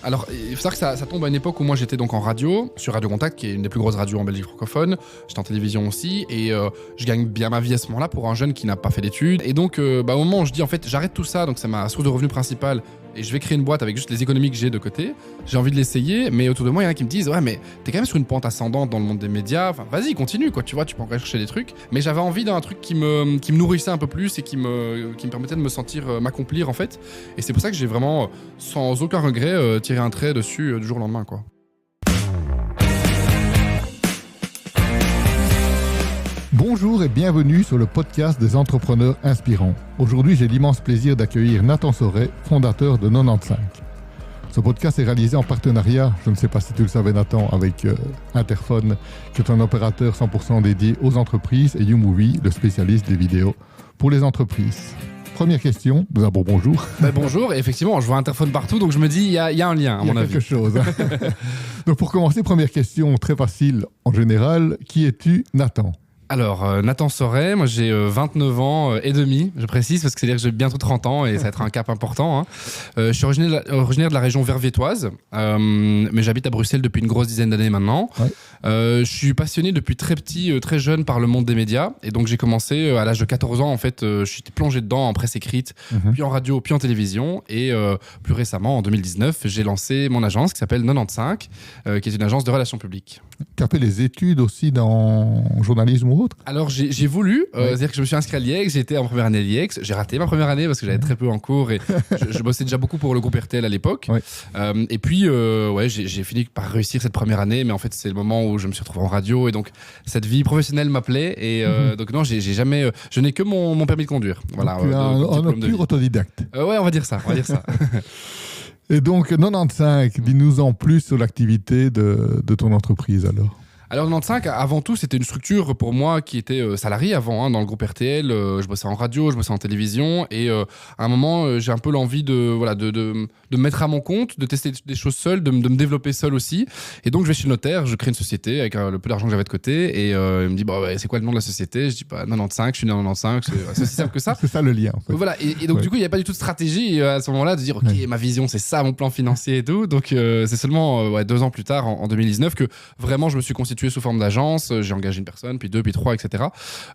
Alors, il faut savoir que ça tombe à une époque où moi j'étais donc en radio, sur Radio Contact, qui est une des plus grosses radios en Belgique francophone. J'étais en télévision aussi, et je gagne bien ma vie à ce moment-là pour un jeune qui n'a pas fait d'études. Et donc, au moment où je dis en fait, j'arrête tout ça, donc c'est ma source de revenu principale, et je vais créer une boîte avec juste les économies que j'ai de côté. J'ai envie de l'essayer, mais autour de moi, il y en a qui me disent ouais, mais t'es quand même sur une pente ascendante dans le monde des médias. Enfin, vas-y, continue, quoi. Tu vois, tu peux encore chercher des trucs. Mais j'avais envie d'un truc qui me nourrissait un peu plus et qui me permettait de me sentir m'accomplir en fait. Et c'est pour ça que j'ai vraiment, sans aucun regret, tiré un trait dessus du jour au lendemain, quoi. Bonjour et bienvenue sur le podcast des entrepreneurs inspirants. Aujourd'hui, j'ai l'immense plaisir d'accueillir Nathan Soret, fondateur de 95. Ce podcast est réalisé en partenariat, je ne sais pas si tu le savais Nathan, avec Interphone, qui est un opérateur 100% dédié aux entreprises, et YouMovie, le spécialiste des vidéos pour les entreprises. Première question, d'abord bonjour. Bonjour, et effectivement, je vois Interphone partout, donc je me dis, il y a un lien, à mon avis. Il y a quelque chose. Donc pour commencer, première question très facile en général, qui es-tu Nathan ? Alors, Nathan Soret, moi j'ai 29 ans et demi, je précise, parce que c'est-à-dire que j'ai bientôt 30 ans et ça va être un cap important. Hein. Je suis originaire de la région verviétoise, mais j'habite à Bruxelles depuis une grosse dizaine d'années maintenant. Ouais. Je suis passionné depuis très petit, très jeune par le monde des médias, et donc j'ai commencé à l'âge de 14 ans, en fait, je suis plongé dedans en presse écrite, puis en radio, puis en télévision, et plus récemment, en 2019, j'ai lancé mon agence qui s'appelle 95, qui est une agence de relations publiques. Tu as fait les études aussi dans journalisme ou autre ? Alors j'ai voulu, c'est-à-dire que je me suis inscrit à l'IEX, j'ai été en première année à l'IEX, j'ai raté ma première année parce que j'avais très peu en cours et je bossais déjà beaucoup pour le groupe RTL à l'époque. Ouais. Et puis j'ai fini par réussir cette première année, mais en fait c'est le moment où je me suis retrouvé en radio et donc cette vie professionnelle m'appelait et donc non, j'ai jamais, je n'ai que mon permis de conduire. Voilà. Tu es un pur autodidacte. Ouais, on va dire ça. Et donc 95, dis-nous en plus sur l'activité de ton entreprise alors. Alors 95, avant tout, c'était une structure pour moi qui était salarié avant, dans le groupe RTL. Je bossais en radio, je bossais en télévision. Et à un moment, j'ai un peu l'envie de me mettre à mon compte, de tester des choses seul, de me développer seul aussi. Et donc, je vais chez le notaire, je crée une société avec le peu d'argent que j'avais de côté. Et il me dit, c'est quoi le nom de la société ? Je dis, 95, je suis né en 95, c'est aussi simple que ça. C'est ça le lien, en fait. Voilà. Et donc, du coup, il n'y avait pas du tout de stratégie à ce moment-là de dire, OK, ma vision, c'est ça, mon plan financier et tout. Donc, c'est seulement 2 ans plus tard, en 2019, que vraiment, je me suis constitué sous forme d'agence, j'ai engagé une personne, puis 2, puis 3, etc.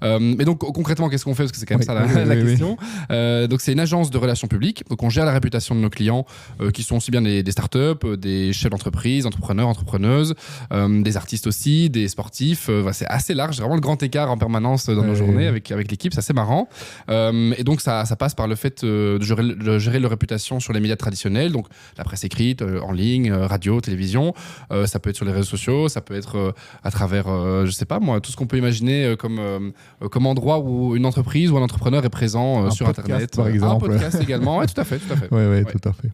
Mais donc concrètement, qu'est-ce qu'on fait ? Parce que c'est quand même ça la question. Donc c'est une agence de relations publiques, donc on gère la réputation de nos clients qui sont aussi bien des startups, des chefs d'entreprise, entrepreneurs, entrepreneuses, des artistes aussi, des sportifs. C'est assez large, vraiment le grand écart en permanence dans nos journées avec l'équipe, c'est assez marrant. Et donc ça passe par le fait de gérer leur réputation sur les médias traditionnels, donc la presse écrite, en ligne, radio, télévision. Ça peut être sur les réseaux sociaux, ça peut être à travers, je sais pas moi, tout ce qu'on peut imaginer comme endroit où une entreprise ou un entrepreneur est présent sur podcast, Internet. Par exemple. Un podcast également, oui, tout à fait. Oui, tout à fait.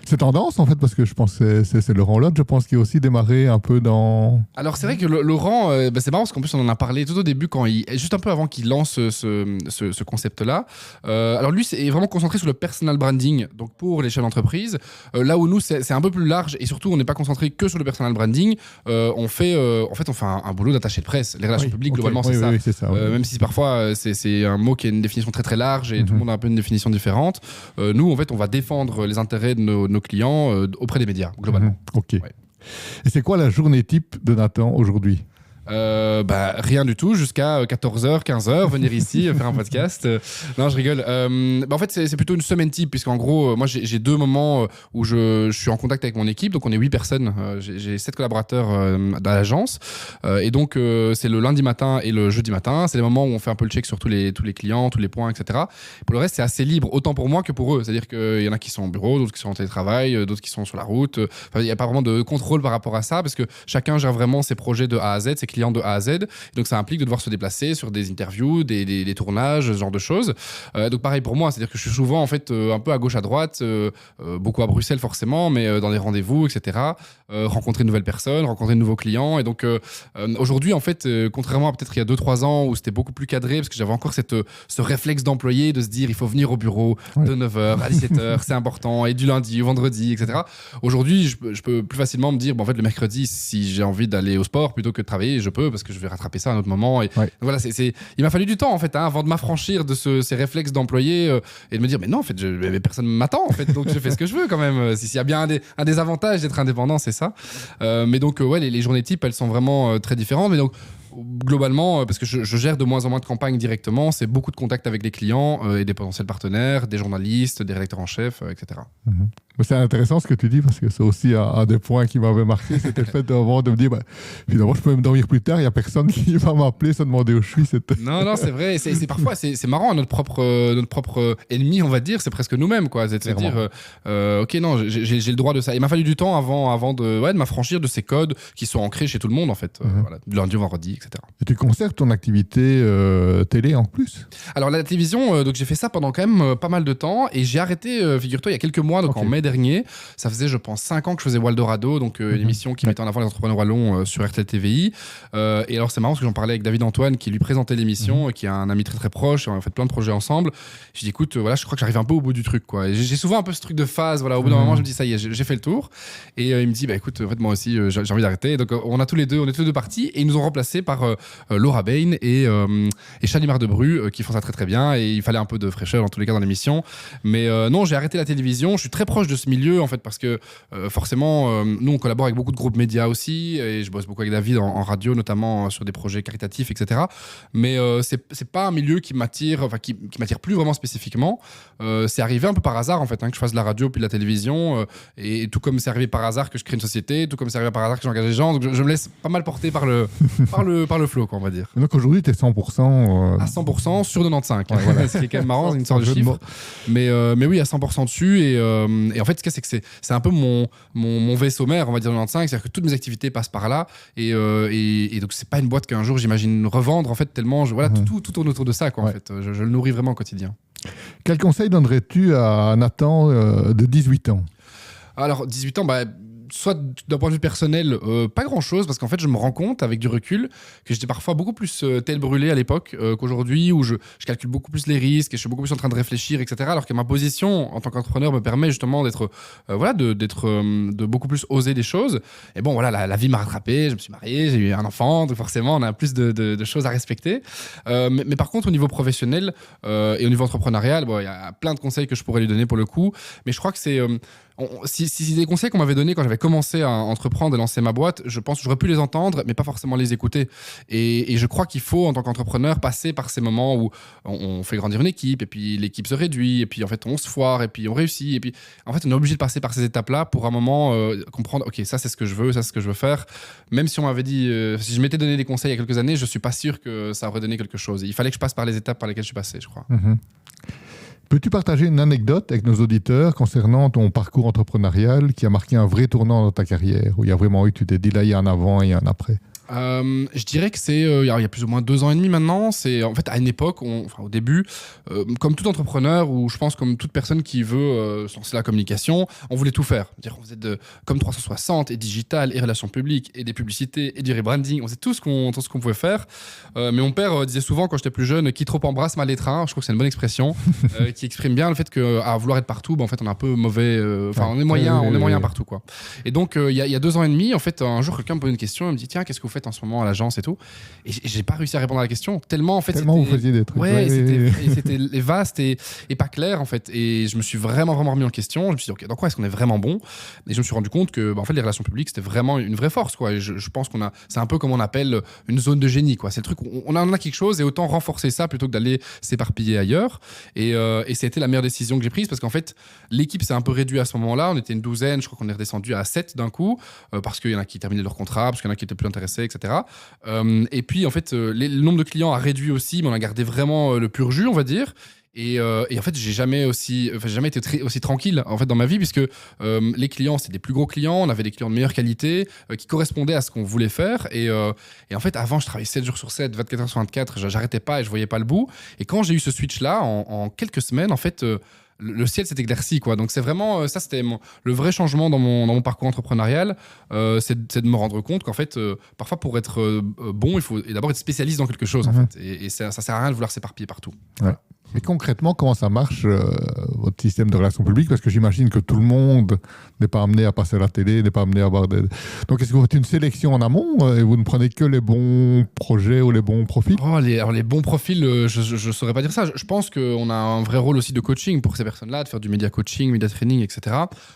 C'est tendance en fait parce que je pense que c'est Laurent Lotte, je pense, qui a aussi démarré un peu dans... Alors c'est vrai que Laurent, c'est marrant parce qu'en plus on en a parlé tout au début, juste un peu avant qu'il lance ce concept-là. Alors lui c'est vraiment concentré sur le personal branding, donc pour les chefs d'entreprise. Là où nous c'est un peu plus large et surtout on n'est pas concentré que sur le personal branding. On fait un boulot d'attaché de presse. Les relations publiques globalement c'est ça. Oui, c'est ça. Même si parfois c'est un mot qui a une définition très très large et tout le monde a un peu une définition différente. Nous en fait on va défendre les intérêts de nos clients auprès des médias, globalement. Ok. Ouais. Et c'est quoi la journée type de Nathan aujourd'hui ? Rien du tout jusqu'à 14h, 15h, venir ici faire un podcast. Non, je rigole. En fait, c'est plutôt une semaine type, puisqu'en gros, moi, j'ai 2 moments où je suis en contact avec mon équipe. Donc, on est 8 personnes. J'ai 7 collaborateurs dans l'agence. Et donc, c'est le lundi matin et le jeudi matin. C'est les moments où on fait un peu le check sur tous les clients, tous les points, etc. Pour le reste, c'est assez libre, autant pour moi que pour eux. C'est-à-dire qu'il y en a qui sont au bureau, d'autres qui sont en télétravail, d'autres qui sont sur la route. Il n'y a pas vraiment de contrôle par rapport à ça, parce que chacun gère vraiment ses projets de A à Z, ses clients de A à Z. Donc ça implique de devoir se déplacer sur des interviews, des tournages, ce genre de choses. Donc pareil pour moi, c'est-à-dire que je suis souvent en fait un peu à gauche à droite, beaucoup à Bruxelles forcément, mais dans des rendez-vous, etc. Rencontrer de nouvelles personnes, rencontrer de nouveaux clients. Et donc aujourd'hui en fait, contrairement à peut-être il y a 2-3 ans où c'était beaucoup plus cadré, parce que j'avais encore ce réflexe d'employé de se dire il faut venir au bureau de 9h à 17h, c'est important, et du lundi au vendredi, etc. Aujourd'hui, je peux plus facilement me dire en fait le mercredi, si j'ai envie d'aller au sport plutôt que de travailler, je peux parce que je vais rattraper ça à un autre moment. Et Ouais. voilà, il m'a fallu du temps en fait avant de m'affranchir de ces réflexes d'employé et de me dire mais non en fait mais personne m'attend en fait donc je fais ce que je veux quand même. S'il y a bien un des avantages d'être indépendant, c'est ça. Mais donc les journées types elles sont vraiment très différentes. Mais donc globalement, parce que je gère de moins en moins de campagnes directement, c'est beaucoup de contacts avec les clients et des potentiels partenaires, des journalistes, des rédacteurs en chef, etc. Mhm. Mais c'est intéressant ce que tu dis parce que c'est aussi un des points qui m'avait marqué, c'était le fait de me dire finalement je peux même dormir plus tard, il n'y a personne qui va m'appeler se demander où je suis. Non, c'est vrai. Parfois, c'est marrant, notre propre ennemi, on va dire, c'est presque nous-mêmes, quoi. C'est de se dire, ok, non, j'ai le droit de ça. Il m'a fallu du temps avant de m'affranchir de ces codes qui sont ancrés chez tout le monde, en fait. Voilà, du lundi au vendredi, etc. Et tu conserves ton activité télé en plus? Alors, la télévision, donc j'ai fait ça pendant quand même pas mal de temps et j'ai arrêté, figure-toi, il y a quelques mois, donc en mai dernier. Ça faisait, je pense, 5 ans que je faisais Waldorado, donc une émission qui mettait en avant les entrepreneurs wallons sur RTL TVI. Et alors, c'est marrant parce que j'en parlais avec David Antoine qui lui présentait l'émission, qui est un ami très très proche. On a fait plein de projets ensemble. Je dis, écoute, voilà, je crois que j'arrive un peu au bout du truc, quoi. Et j'ai souvent un peu ce truc de phase. Voilà, au bout d'un moment, je me dis, ça y est, j'ai fait le tour. Et il me dit, bah écoute, en fait, moi aussi, j'ai envie d'arrêter. Donc, on est tous les deux partis et ils nous ont remplacés par Laura Bain et Chalimar Debru qui font ça très très bien. Et il fallait un peu de fraîcheur dans tous les cas dans l'émission. Mais non, j'ai arrêté la télévision. Je suis très proche de ce milieu, en fait, parce que forcément, nous, on collabore avec beaucoup de groupes médias aussi. Et je bosse beaucoup avec David en radio, notamment sur des projets caritatifs, etc. Mais c'est pas un milieu qui m'attire, enfin qui m'attire plus vraiment spécifiquement. C'est arrivé un peu par hasard en fait que je fasse de la radio puis de la télévision et tout comme c'est arrivé par hasard que je crée une société, tout comme c'est arrivé par hasard que j'engage des gens. Donc je me laisse pas mal porter par le par le flow, quoi, on va dire. Donc aujourd'hui tu es 100% à 100% sur 95. Voilà. Ce qui est quand même marrant, c'est une sorte de chiffre. Mais oui, à 100% dessus et en fait ce qu'il y a, c'est que c'est un peu mon vaisseau mère, on va dire 95, c'est-à-dire que toutes mes activités passent par là et donc c'est pas une boîte qu'un jour j'imagine revendre en fait tellement tout tourne autour de ça, quoi. En fait je le nourris vraiment au quotidien. Quel conseil donnerais-tu à Nathan de 18 ans? Alors 18 ans, soit d'un point de vue personnel, pas grand-chose, parce qu'en fait, je me rends compte, avec du recul, que j'étais parfois beaucoup plus tête brûlée à l'époque qu'aujourd'hui, où je calcule beaucoup plus les risques, et je suis beaucoup plus en train de réfléchir, etc. Alors que ma position en tant qu'entrepreneur me permet justement de beaucoup plus oser des choses. Et bon, voilà, la vie m'a rattrapé, je me suis marié, j'ai eu un enfant, donc forcément, on a plus de choses à respecter. Mais par contre, au niveau professionnel et au niveau entrepreneurial, il y a plein de conseils que je pourrais lui donner pour le coup, mais je crois que c'est... si des conseils qu'on m'avait donnés quand j'avais commencé à entreprendre et lancer ma boîte, je pense que j'aurais pu les entendre, mais pas forcément les écouter. Et je crois qu'il faut, en tant qu'entrepreneur, passer par ces moments où on fait grandir une équipe, et puis l'équipe se réduit, et puis en fait on se foire, et puis on réussit, et puis en fait on est obligé de passer par ces étapes-là pour un moment comprendre, ok, ça c'est ce que je veux, ça c'est ce que je veux faire. Même si on m'avait dit, si je m'étais donné des conseils il y a quelques années, je suis pas sûr que ça aurait donné quelque chose. Il fallait que je passe par les étapes par lesquelles je suis passé, je crois. Peux-tu partager une anecdote avec nos auditeurs concernant ton parcours entrepreneurial qui a marqué un vrai tournant dans ta carrière, où il y a vraiment eu, tu t'es dit là, il y a un avant et un après? Je dirais que c'est il y a plus ou moins 2 ans et demi maintenant. C'est en fait à une époque, au début, comme tout entrepreneur ou je pense comme toute personne qui veut se lancer la communication, on voulait tout faire. On faisait comme 360 et digital et relations publiques et des publicités et du rebranding. On faisait tout ce qu'on pouvait faire. Mais mon père disait souvent quand j'étais plus jeune, qui trop embrasse mal étreint. Je trouve que c'est une bonne expression qui exprime bien le fait qu'à vouloir être partout, en fait on est un peu mauvais. On est moyen partout, quoi. Et donc il y a 2 ans et demi, en fait un jour quelqu'un me pose une question, il me dit tiens, qu'est-ce que vous faites en ce moment à l'agence et tout, et j'ai pas réussi à répondre à la question tellement en fait vous faisiez des trucs. C'était vaste et pas clair en fait, et je me suis vraiment remis en question. Je me suis dit ok, dans quoi est-ce qu'on est vraiment bon, et je me suis rendu compte que en fait les relations publiques c'était vraiment une vraie force, quoi. Et je pense c'est un peu comme on appelle une zone de génie, quoi. C'est le truc où on en a quelque chose et autant renforcer ça plutôt que d'aller s'éparpiller ailleurs, et c'était la meilleure décision que j'ai prise, parce qu'en fait l'équipe s'est un peu réduite à ce moment-là. On était une douzaine, je crois qu'on est redescendu à 7 d'un coup, parce qu'il y en a qui terminaient leur contrat, parce qu'il y en a qui étaient plus intéressés, etc. Et puis en fait le nombre de clients a réduit aussi, mais on a gardé vraiment le pur jus, on va dire. Et en fait j'ai jamais été aussi tranquille en fait dans ma vie, puisque les clients c'était des plus gros clients, on avait des clients de meilleure qualité qui correspondaient à ce qu'on voulait faire, et en fait avant je travaillais 7 jours sur 7, 24 heures sur 24, j'arrêtais pas et je voyais pas le bout. Et quand j'ai eu ce switch là en quelques semaines, en fait le ciel s'est éclairci, quoi. Donc c'est vraiment ça, c'était le vrai changement dans mon parcours entrepreneurial, c'est de me rendre compte qu'en fait parfois pour être bon il faut d'abord être spécialiste dans quelque chose, en fait, et ça sert à rien de vouloir s'éparpiller partout. Ouais. Et concrètement, comment ça marche, votre système de relations publiques? Parce que j'imagine que tout le monde n'est pas amené à passer à la télé, n'est pas amené à avoir des... Donc, est-ce que vous faites une sélection en amont et vous ne prenez que les bons projets ou les bons profils? Alors les bons profils, je saurais pas dire ça. Je pense qu'on a un vrai rôle aussi de coaching pour ces personnes-là, de faire du média coaching, média training, etc.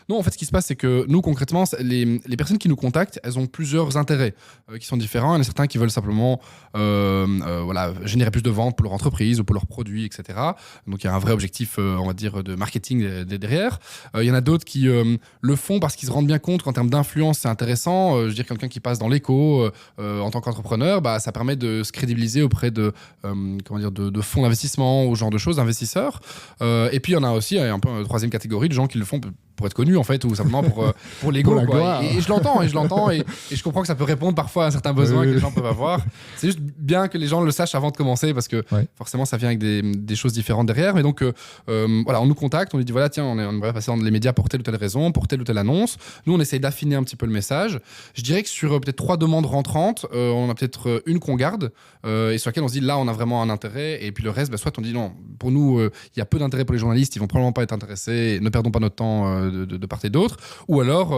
Non, en fait, ce qui se passe, c'est que nous, concrètement, les personnes qui nous contactent, elles ont plusieurs intérêts qui sont différents. Il y en a certains qui veulent simplement générer plus de ventes pour leur entreprise ou pour leurs produits, etc. Donc il y a un vrai objectif, on va dire, de marketing derrière. Il y en a d'autres qui le font parce qu'ils se rendent bien compte qu'en termes d'influence, c'est intéressant. Je veux dire, quelqu'un qui passe dans l'écho en tant qu'entrepreneur, ça permet de se crédibiliser auprès de fonds d'investissement ou ce genre de choses, d'investisseurs. Et puis il y en a aussi un peu une troisième catégorie de gens qui le font pour être connus en fait, ou simplement pour l'ego. Et je l'entends et je comprends que ça peut répondre parfois à certains besoins que les gens peuvent avoir. C'est juste bien que les gens le sachent avant de commencer, parce que forcément ça vient avec des choses différentes derrière. Mais donc on nous contacte, on lui dit voilà, tiens, on aimerait passer dans les médias pour telle ou telle raison, pour telle ou telle annonce. Nous on essaye d'affiner un petit peu le message. Je dirais que sur peut-être 3 demandes rentrantes, on a peut-être une qu'on garde et sur laquelle on se dit là on a vraiment un intérêt, et puis le reste, soit on dit non, pour nous il y a peu d'intérêt pour les journalistes, ils vont probablement pas être intéressés, ne perdons pas notre temps de part et d'autre, ou alors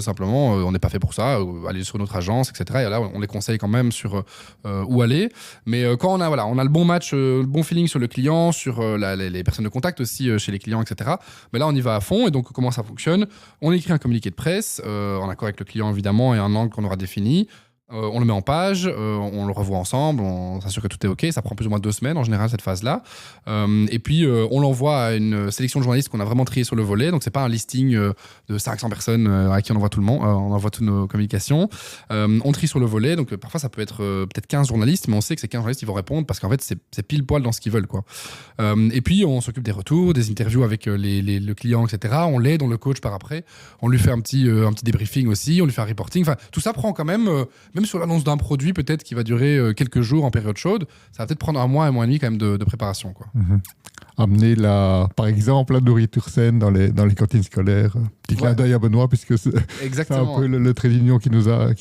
simplement on n'est pas fait pour ça, aller sur notre agence, etc. Et là on les conseille quand même sur où aller. Mais quand on a le bon match, le bon feeling sur le client, sur les personnes de contact aussi chez les clients, etc. Mais là on y va à fond. Et donc comment ça fonctionne? On écrit un communiqué de presse en accord avec le client évidemment, et un angle qu'on aura défini. On le met en page, on le revoit ensemble, on s'assure que tout est OK. Ça prend plus ou moins 2 semaines en général, cette phase-là. Et puis, on l'envoie à une sélection de journalistes qu'on a vraiment trié sur le volet. Donc, c'est pas un listing de 500 personnes à qui on envoie tout le monde, on envoie toutes nos communications. On trie sur le volet. Donc, parfois, ça peut être peut-être 15 journalistes, mais on sait que ces 15 journalistes, ils vont répondre parce qu'en fait, c'est pile poil dans ce qu'ils veulent, quoi. Et puis, on s'occupe des retours, des interviews avec le client, etc. On l'aide, on le coach par après. On lui fait un petit débriefing aussi, on lui fait un reporting. Enfin, tout ça prend quand même sur l'annonce d'un produit peut-être qui va durer quelques jours en période chaude, ça va peut-être prendre un mois et demi quand même de préparation, quoi. Amener par exemple la nourriture saine dans les cantines scolaires. Petit clin d'œil à Benoît, puisque c'est un peu le trait d'union qui nous a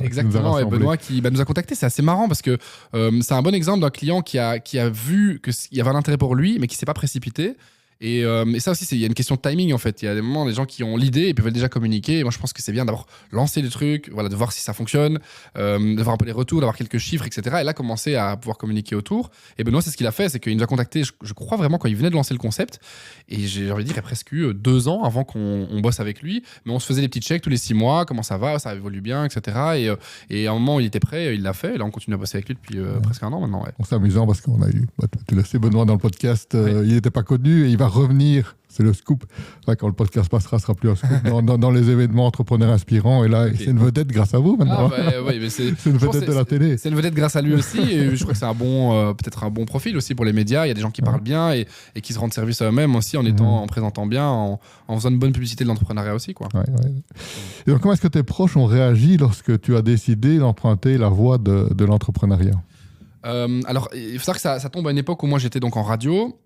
Exactement, et Benoît qui nous a contacté. C'est assez marrant parce que c'est un bon exemple d'un client qui a vu qu'il y avait un intérêt pour lui, mais qui ne s'est pas précipité. Et ça aussi, il y a une question de timing en fait. Il y a des moments, des gens qui ont l'idée et puis veulent déjà communiquer. Et moi, je pense que c'est bien d'abord lancer des trucs, de voir si ça fonctionne, de voir un peu les retours, d'avoir quelques chiffres, etc. Et là, commencer à pouvoir communiquer autour. Et Benoît, c'est ce qu'il a fait, c'est qu'il nous a contacté, je crois vraiment, quand il venait de lancer le concept. Et j'ai envie de dire, il y a presque eu 2 ans avant qu'on bosse avec lui. Mais on se faisait des petits checks tous les 6 mois, comment ça va, ça évolue bien, etc. Et à un moment, il était prêt, il l'a fait. Et là, on continue à bosser avec lui depuis presque 1 an maintenant. Ouais. C'est amusant parce qu'on a eu, tu le sais, Benoît dans le podcast, il n'était pas connu et il va revenir. C'est le scoop. Enfin, quand le podcast passera, ce sera plus un scoop dans les événements entrepreneurs inspirants. Et là, c'est une vedette grâce à vous maintenant. Mais c'est une vedette de la télé. C'est une vedette grâce à lui aussi. Et je crois que c'est peut-être un bon profil aussi pour les médias. Il y a des gens qui parlent bien et qui se rendent service à eux-mêmes aussi en présentant bien, en faisant une bonne publicité de l'entrepreneuriat aussi, quoi. Et donc, comment est-ce que tes proches ont réagi lorsque tu as décidé d'emprunter la voie de l'entrepreneuriat? Alors, il faut savoir que ça tombe à une époque où moi j'étais donc en radio,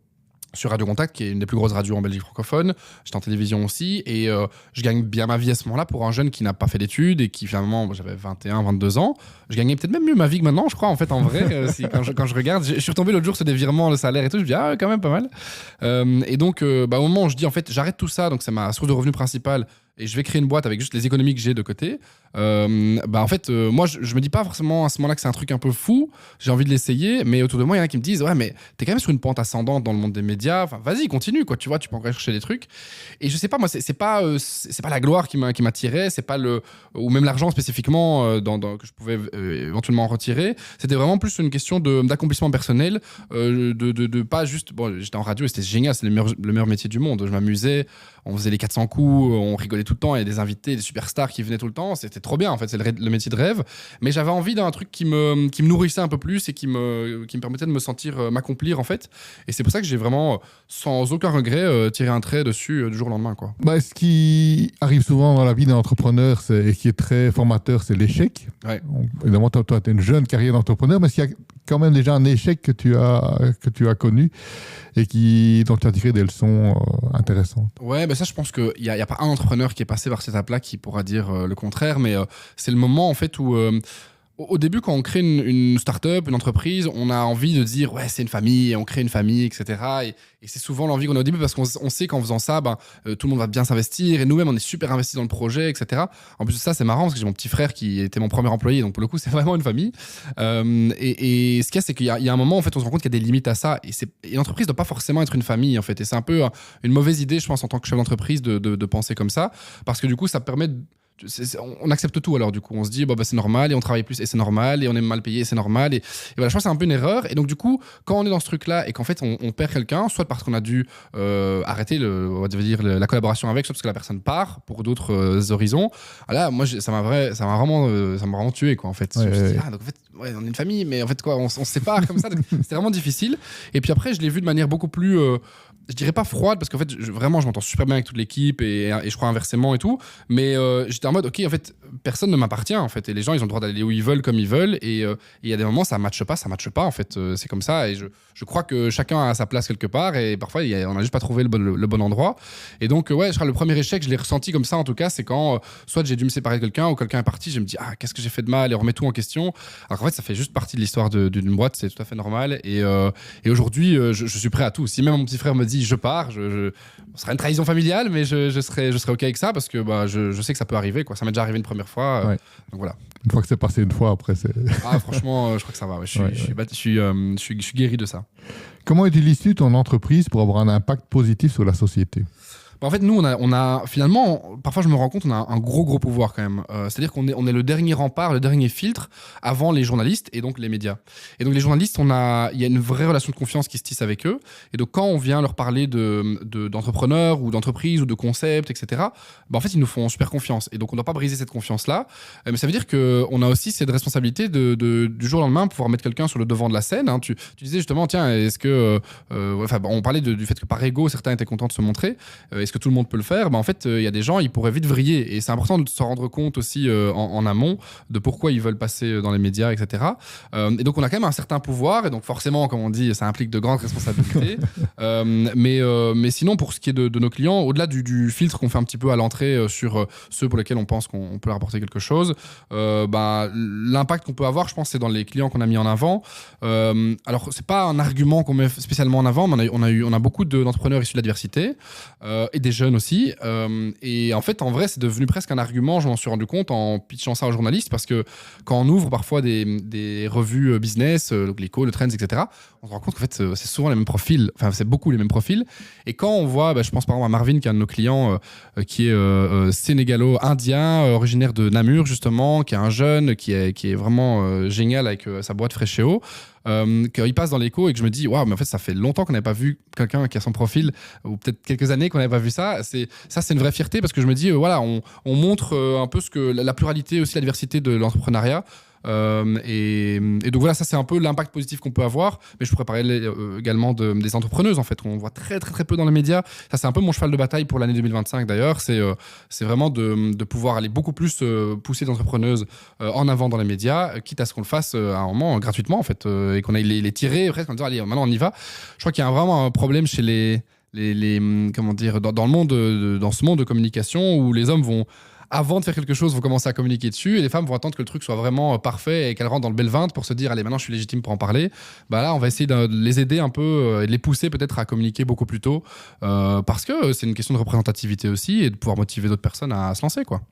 sur Radio Contact, qui est une des plus grosses radios en Belgique francophone. J'étais en télévision aussi, et je gagne bien ma vie à ce moment-là pour un jeune qui n'a pas fait d'études et qui finalement, j'avais 21, 22 ans. Je gagnais peut-être même mieux ma vie que maintenant, je crois, en fait, en vrai. Quand je regarde, je suis retombé l'autre jour sur des virements, le salaire et tout, je me dis, quand même pas mal. Et donc, au moment où je dis, en fait, j'arrête tout ça, donc c'est ma source de revenus principale, et je vais créer une boîte avec juste les économies que j'ai de côté. En fait, moi, je me dis pas forcément à ce moment-là que c'est un truc un peu fou. J'ai envie de l'essayer, mais autour de moi, il y en a qui me disent ouais, mais t'es quand même sur une pente ascendante dans le monde des médias. Enfin, vas-y, continue, quoi. Tu vois, tu peux encore chercher des trucs. Et je sais pas, moi, c'est pas la gloire qui m'attirait, c'est pas ou même l'argent spécifiquement que je pouvais éventuellement en retirer. C'était vraiment plus une question d'accomplissement personnel, de pas juste. Bon, j'étais en radio et c'était génial, c'est le meilleur métier du monde. Je m'amusais, on faisait les 400 coups, on rigolait tout le temps, il y a des invités, des superstars qui venaient tout le temps, c'était trop bien en fait, c'est le métier de rêve, mais j'avais envie d'un truc qui me nourrissait un peu plus et qui me permettait de me sentir m'accomplir en fait, et c'est pour ça que j'ai vraiment sans aucun regret tiré un trait dessus du jour au lendemain, quoi. Ce qui arrive souvent dans la vie d'un entrepreneur et qui est très formateur, c'est l'échec. Ouais. Évidemment, toi tu as une jeune carrière d'entrepreneur, mais s'il y a quand même déjà un échec que tu as connu et dont tu as tiré des leçons intéressantes. Ouais, ça je pense qu'il n'y a pas un entrepreneur qui est passé par cette étape-là qui pourra dire le contraire, mais c'est le moment en fait où Au début, quand on crée une start-up, une entreprise, on a envie de dire ouais, c'est une famille, on crée une famille, etc. Et c'est souvent l'envie qu'on a au début parce qu'on sait qu'en faisant ça, tout le monde va bien s'investir et nous-mêmes, on est super investis dans le projet, etc. En plus de ça, c'est marrant parce que j'ai mon petit frère qui était mon premier employé, donc pour le coup, c'est vraiment une famille. Et ce qu'il y a, c'est qu'il y a un moment, en fait, on se rend compte qu'il y a des limites à ça. Et l'entreprise ne doit pas forcément être une famille, en fait. Et c'est un peu une mauvaise idée, je pense, en tant que chef d'entreprise, de penser comme ça, parce que du coup, ça permet on accepte tout alors du coup on se dit c'est normal et on travaille plus et c'est normal et on est mal payé et c'est normal et voilà, je pense que c'est un peu une erreur. Et donc du coup quand on est dans ce truc là et qu'en fait on perd quelqu'un, soit parce qu'on a dû arrêter on va dire la collaboration avec, soit parce que la personne part pour d'autres horizons, là moi ça m'a vraiment tué quoi en fait. Je me suis dit, donc en fait on est une famille mais en fait quoi on se sépare comme ça. C'était vraiment difficile. Et puis après je l'ai vu de manière beaucoup plus je dirais pas froide parce qu'en fait vraiment je m'entends super bien avec toute l'équipe et je crois inversement et tout, mais j'étais en mode ok en fait personne ne m'appartient en fait et les gens ils ont le droit d'aller où ils veulent comme ils veulent et il y a des moments ça matche pas en fait, c'est comme ça et je crois que chacun a sa place quelque part et parfois on a juste pas trouvé le bon endroit. Et donc ouais je crois le premier échec je l'ai ressenti comme ça en tout cas, c'est quand soit j'ai dû me séparer de quelqu'un ou quelqu'un est parti, je me dis qu'est-ce que j'ai fait de mal et on remet tout en question, alors qu'en fait ça fait juste partie de l'histoire d'une boîte, c'est tout à fait normal et aujourd'hui je suis prêt à tout. Si même mon petit frère me dit je pars, ce serait une trahison familiale mais je serais ok avec ça parce que je sais que ça peut arriver quoi. Ça m'est déjà arrivé une première fois, ouais. Donc voilà. Une fois que c'est passé une fois, après c'est... Franchement je crois que ça va, ouais. Je suis guéri de ça. Comment utilises-tu ton entreprise pour avoir un impact positif sur la société ? En fait, nous, on a finalement, parfois je me rends compte, on a un gros pouvoir quand même. C'est-à-dire qu'on est le dernier rempart, le dernier filtre avant les journalistes et donc les médias. Et donc les journalistes, il y a une vraie relation de confiance qui se tisse avec eux. Et donc quand on vient leur parler d'entrepreneurs ou d'entreprises ou de concepts, etc., en fait, ils nous font super confiance. Et donc on ne doit pas briser cette confiance-là. Mais ça veut dire qu'on a aussi cette responsabilité du jour au lendemain pouvoir mettre quelqu'un sur le devant de la scène. Hein. Tu disais justement, tiens, est-ce que... on parlait du fait que par ego, certains étaient contents de se montrer. Est-ce que tout le monde peut le faire ? En fait, il y a des gens, ils pourraient vite vriller. Et c'est important de se rendre compte aussi en amont de pourquoi ils veulent passer dans les médias, etc. Et donc, on a quand même un certain pouvoir. Et donc, forcément, comme on dit, ça implique de grandes responsabilités. Mais sinon, pour ce qui est de nos clients, au-delà du filtre qu'on fait un petit peu à l'entrée sur ceux pour lesquels on pense qu'on peut leur apporter quelque chose, l'impact qu'on peut avoir, je pense, c'est dans les clients qu'on a mis en avant. Alors, c'est pas un argument qu'on met spécialement en avant, mais on a beaucoup d'entrepreneurs issus de la diversité et des jeunes aussi. Et en fait, en vrai, c'est devenu presque un argument, je m'en suis rendu compte en pitchant ça aux journalistes, parce que quand on ouvre parfois des revues business, l'Echo, le Trends, etc., on se rend compte qu'en fait, c'est souvent les mêmes profils, enfin, c'est beaucoup les mêmes profils. Et quand on voit, je pense par exemple à Marvin, qui est un de nos clients, qui est sénégalo-indien, originaire de Namur, justement, qui est un jeune, qui est vraiment génial avec sa boîte Freshéo, qu'il passe dans l'Echo et que je me dis waouh, mais en fait ça fait longtemps qu'on n'avait pas vu quelqu'un qui a son profil, ou peut-être quelques années qu'on n'avait pas vu ça. C'est une vraie fierté parce que je me dis voilà, on montre un peu ce que la pluralité, aussi la diversité de l'entrepreneuriat. Et donc voilà, ça c'est un peu l'impact positif qu'on peut avoir. Mais je pourrais parler également des entrepreneuses en fait, qu'on voit très très très peu dans les médias. Ça c'est un peu mon cheval de bataille pour l'année 2025 d'ailleurs, c'est vraiment de pouvoir aller beaucoup plus pousser d'entrepreneuses en avant dans les médias, quitte à ce qu'on le fasse à un moment gratuitement en fait, et qu'on aille les tirer presque en disant allez maintenant on y va. Je crois qu'il y a vraiment un problème chez les comment dire, dans le monde dans ce monde de communication où les hommes vont, avant de faire quelque chose, vont commencer à communiquer dessus et les femmes vont attendre que le truc soit vraiment parfait et qu'elles rentrent dans le bel 20 pour se dire allez maintenant je suis légitime pour en parler. Là on va essayer de les aider un peu et de les pousser peut-être à communiquer beaucoup plus tôt parce que c'est une question de représentativité aussi et de pouvoir motiver d'autres personnes à se lancer quoi.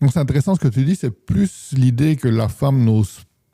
Donc c'est intéressant ce que tu dis, c'est plus l'idée que la femme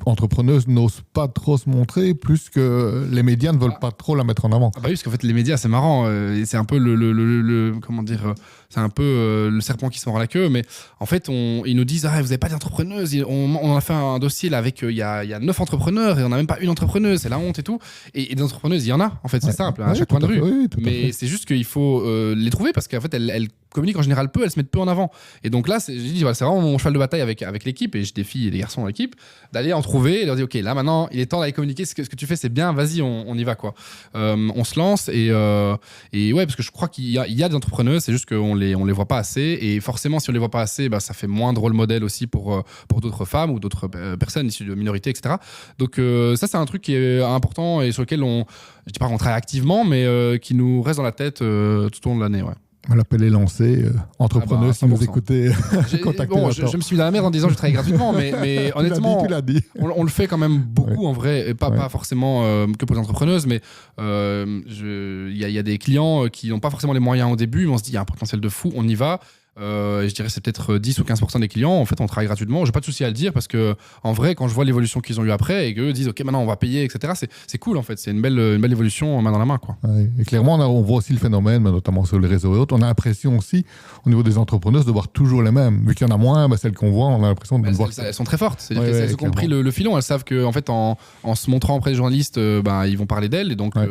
entrepreneuse n'ose pas trop se montrer, plus que les médias ne veulent pas trop la mettre en avant. Oui, parce qu'en fait les médias c'est marrant, c'est un peu le comment dire, c'est un peu le serpent qui se mord la queue, mais en fait ils nous disent vous n'avez pas d'entrepreneuse, on a fait un dossier là avec il y a 9 entrepreneurs et on n'a même pas une entrepreneuse, c'est la honte et tout, et des entrepreneuses il y en a en fait, c'est simple, à chaque coin de rue, mais c'est juste qu'il faut les trouver parce qu'en fait elles communiquent en général peu, elles se mettent peu en avant, et donc là j'ai dit voilà, c'est vraiment mon cheval de bataille avec l'équipe, et j'ai des filles et des garçons dans l'équipe, d'aller en trouver et leur dire ok là maintenant il est temps d'aller communiquer, ce que tu fais c'est bien, vas-y on y va quoi. On se lance et ouais, parce que je crois qu'il y a des entrepreneuses, c'est juste qu'on les voit pas assez, et forcément si on les voit pas assez ça fait moins de rôle modèle aussi pour d'autres femmes ou d'autres personnes issues de minorités, etc. Donc ça c'est un truc qui est important et sur lequel je dis pas qu'on travaille activement, mais qui nous reste dans la tête tout au long de l'année, ouais. L'appel est lancé. Entrepreneurs qui nous 100%. écoutez, contactez Je me suis mis dans la merde en disant que je travaille gratuitement, mais honnêtement, tu l'as dit. on le fait quand même beaucoup Ouais. en vrai, et pas forcément que pour les entrepreneuses, mais il y a des clients qui n'ont pas forcément les moyens au début, mais on se dit il y a un potentiel de fou, on y va. Je dirais c'est peut-être 10 ou 15% des clients. En fait, on travaille gratuitement. J'ai pas de souci à le dire parce que en vrai, quand je vois l'évolution qu'ils ont eu après et qu'eux disent ok, maintenant on va payer, etc. C'est cool en fait. C'est une belle évolution main dans la main, quoi. Ouais. Et clairement, on voit aussi le phénomène, mais notamment sur les réseaux et autres. On a l'impression aussi, au niveau des entrepreneurs, de voir toujours les mêmes. Vu qu'il y en a moins, celles qu'on voit, on a l'impression de voir. Elles sont très fortes. C'est-à-dire Ouais, qu'elles ouais, ont compris le filon. Elles savent que en fait, en se montrant auprès des journalistes, ils vont parler d'elles et donc Ouais.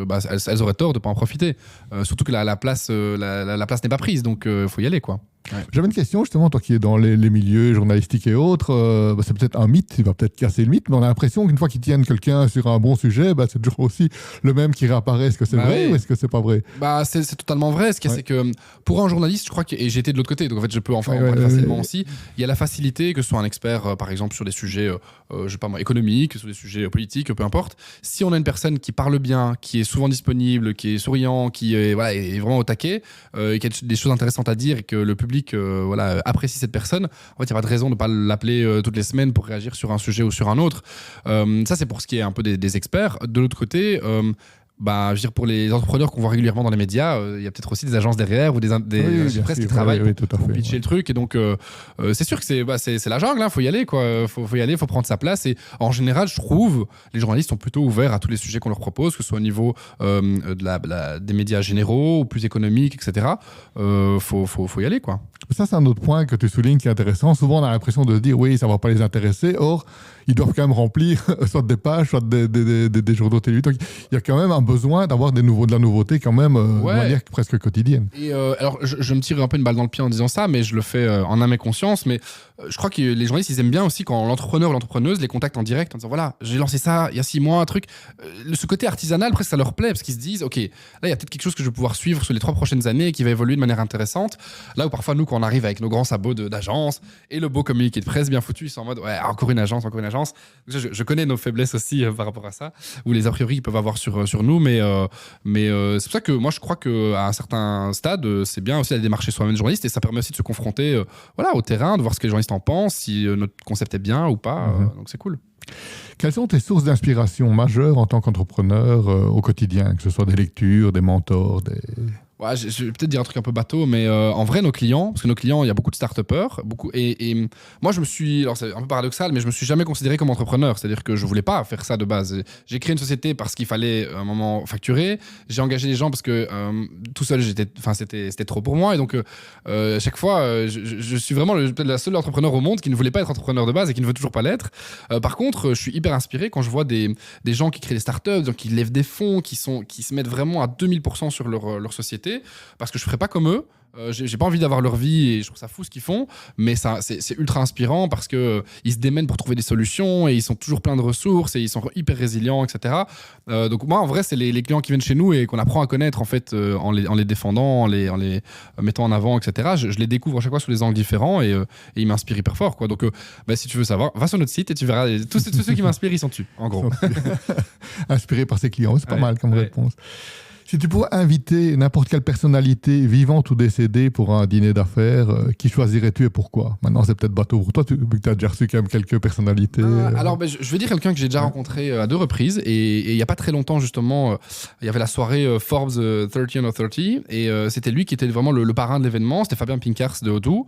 elles auraient tort de pas en profiter. Surtout que la place n'est pas prise, donc faut y aller, quoi. Ouais. J'avais une question justement, toi qui es dans les milieux journalistiques et autres, c'est peut-être un mythe, il va peut-être casser le mythe, mais on a l'impression qu'une fois qu'ils tiennent quelqu'un sur un bon sujet, c'est toujours aussi le même qui réapparaît. Est-ce que c'est vrai ou est-ce que c'est pas vrai? C'est totalement vrai. Ce qu'il y a, c'est que pour un journaliste, je crois que, et j'ai été de l'autre côté, donc en fait je peux en parler facilement aussi. Il y a la facilité que ce soit un expert, par exemple sur des sujets, je sais pas moi, économiques, sur des sujets politiques, peu importe. Si on a une personne qui parle bien, qui est souvent disponible, qui est souriant, qui est vraiment au taquet, et qui a des choses intéressantes à dire et que le public apprécie cette personne, en fait il n'y a pas de raison de ne pas l'appeler toutes les semaines pour réagir sur un sujet ou sur un autre. Ça c'est pour ce qui est un peu des experts. De l'autre côté, je veux dire, pour les entrepreneurs qu'on voit régulièrement dans les médias, il y a peut-être aussi des agences derrière ou des presse qui travaillent pour pitcher le truc. Et donc, c'est sûr que c'est la jungle, faut y aller, quoi. Faut y aller, faut prendre sa place. Et en général, je trouve, les journalistes sont plutôt ouverts à tous les sujets qu'on leur propose, que ce soit au niveau des médias généraux ou plus économiques, etc. Faut y aller, quoi. Ça, c'est un autre point que tu soulignes qui est intéressant. Souvent, on a l'impression de se dire, oui, ça ne va pas les intéresser. Or, ils doivent quand même remplir soit des pages, soit des journaux télé. Donc, il y a quand même un besoin d'avoir de la nouveauté quand même de manière presque quotidienne. Et alors, je me tire un peu une balle dans le pied en disant ça, mais je le fais en âme et conscience. Mais je crois que les journalistes, ils aiment bien aussi quand l'entrepreneur ou l'entrepreneuse les contacte en direct en disant voilà, j'ai lancé ça il y a 6 mois, un truc. Ce côté artisanal, presque ça leur plaît parce qu'ils se disent ok, là, il y a peut-être quelque chose que je vais pouvoir suivre sur les 3 prochaines années et qui va évoluer de manière intéressante. Là où parfois, nous, quand on arrive avec nos grands sabots d'agence et le beau communiqué de presse bien foutu, ils sont en mode ouais, encore une agence. Je connais nos faiblesses aussi par rapport à ça, ou les a priori qu'ils peuvent avoir sur nous, mais c'est pour ça que moi je crois qu'à un certain stade, c'est bien aussi d'aller démarcher soi-même journaliste et ça permet aussi de se confronter au terrain, de voir ce que les journalistes en pensent, si notre concept est bien ou pas, donc c'est cool. Quelles sont tes sources d'inspiration majeures en tant qu'entrepreneur au quotidien, que ce soit des lectures, des mentors, Ouais, je vais peut-être dire un truc un peu bateau, mais en vrai, nos clients, parce que nos clients, il y a beaucoup de start-upers, et moi, alors c'est un peu paradoxal, mais je me suis jamais considéré comme entrepreneur. C'est-à-dire que je voulais pas faire ça de base. J'ai créé une société parce qu'il fallait à un moment facturer. J'ai engagé des gens parce que tout seul, c'était trop pour moi. Et donc, à chaque fois, je suis vraiment peut-être la seule entrepreneur au monde qui ne voulait pas être entrepreneur de base et qui ne veut toujours pas l'être. Par contre, je suis hyper inspiré quand je vois des gens qui créent des startups, donc qui lèvent des fonds, qui se mettent vraiment à 2000% sur leur société. Parce que je ferais pas comme eux. J'ai pas envie d'avoir leur vie et je trouve ça fou ce qu'ils font, mais c'est ultra inspirant parce que ils se démènent pour trouver des solutions et ils sont toujours pleins de ressources et ils sont hyper résilients, etc. Donc moi en vrai c'est les clients qui viennent chez nous et qu'on apprend à connaître en fait en les défendant, en les mettant en avant, etc. Je les découvre à chaque fois sous des angles différents et ils m'inspirent hyper fort, quoi. Donc si tu veux savoir, va sur notre site et tu verras tous ceux qui m'inspirent, ils sont dessus en gros. Inspiré par ses clients, c'est pas mal comme réponse. Si tu pouvais inviter n'importe quelle personnalité, vivante ou décédée, pour un dîner d'affaires, qui choisirais-tu et pourquoi? Maintenant, c'est peut-être bateau pour toi, vu que tu as déjà reçu quand même quelques personnalités. Alors, je vais dire quelqu'un que j'ai déjà rencontré à 2 reprises. Et il n'y a pas très longtemps, justement, il y avait la soirée Forbes 30 under 30. Et c'était lui qui était vraiment le parrain de l'événement. C'était Fabien Pinkars de Odoo.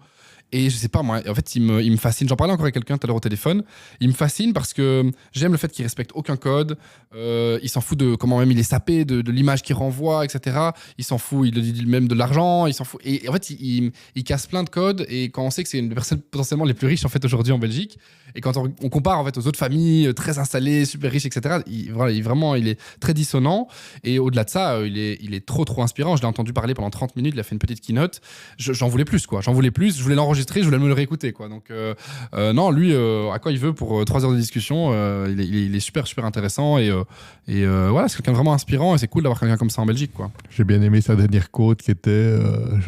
Et je sais pas, moi, en fait, il me fascine. J'en parlais encore avec quelqu'un tout à l'heure au téléphone. Il me fascine parce que j'aime le fait qu'il respecte aucun code. Il s'en fout de comment même il est sapé, de l'image qu'il renvoie, etc. Il s'en fout, il dit même de l'argent, il s'en fout. Et en fait, il casse plein de codes. Et quand on sait que c'est une des personnes potentiellement les plus riches en fait aujourd'hui en Belgique, et quand on compare en fait aux autres familles très installées, super riches, etc. Il est très dissonant. Et au-delà de ça, il est trop inspirant. Je l'ai entendu parler pendant 30 minutes. Il a fait une petite keynote. J'en voulais plus, quoi. Je voulais l'enregistrer, je voulais me le réécouter, quoi. Donc non, lui, à quoi il veut pour 3 heures de discussion, il est super intéressant et voilà, c'est quelqu'un de vraiment inspirant et c'est cool d'avoir quelqu'un comme ça en Belgique, quoi. J'ai bien aimé sa dernière quote qui était